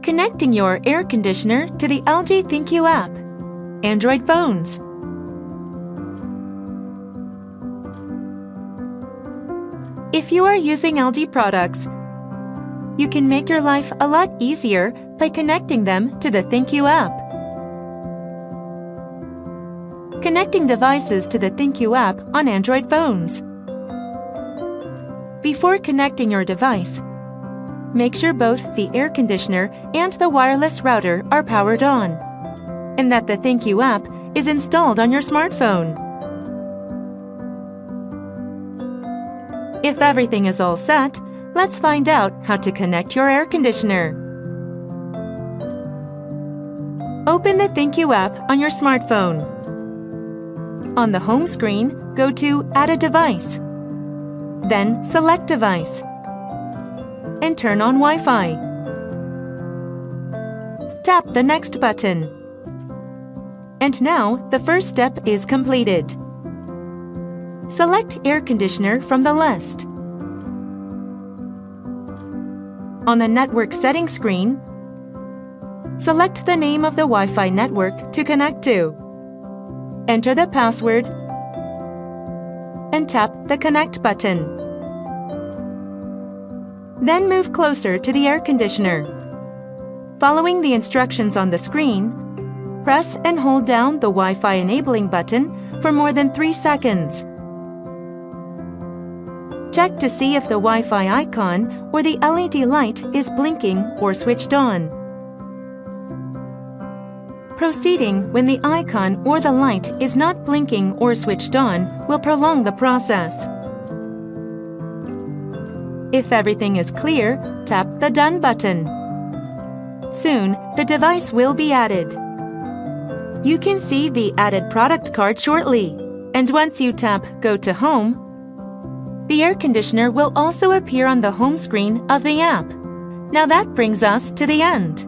Connecting your air conditioner to the LG ThinQ app. Android phones. If you are using LG products, you can make your life a lot easier by connecting them to the ThinQ app. Connecting devices to the ThinQ app on Android phones. Before connecting your device, make sure both the air conditioner and the wireless router are powered on, and that the ThinQ app is installed on your smartphone. If everything is all set, let's find out how to connect your air conditioner. Open the ThinQ app on your smartphone. On the home screen, go to Add a device. Then select Device and turn on Wi-Fi. Tap the Next button. And now the first step is completed. Select Air Conditioner from the list. On the Network Settings screen, select the name of the Wi-Fi network to connect to. Enter the password and tap the Connect button. Then move closer to the air conditioner. Following the instructions on the screen, press and hold down the Wi-Fi enabling button for more than 3 seconds. Check to see if the Wi-Fi icon or the LED light is blinking or switched on. Proceeding when the icon or the light is not blinking or switched on will prolong the process. If everything is clear, tap the Done button. Soon, the device will be added. You can see the added product card shortly, and once you tap Go to Home, the air conditioner will also appear on the home screen of the app. Now that brings us to the end.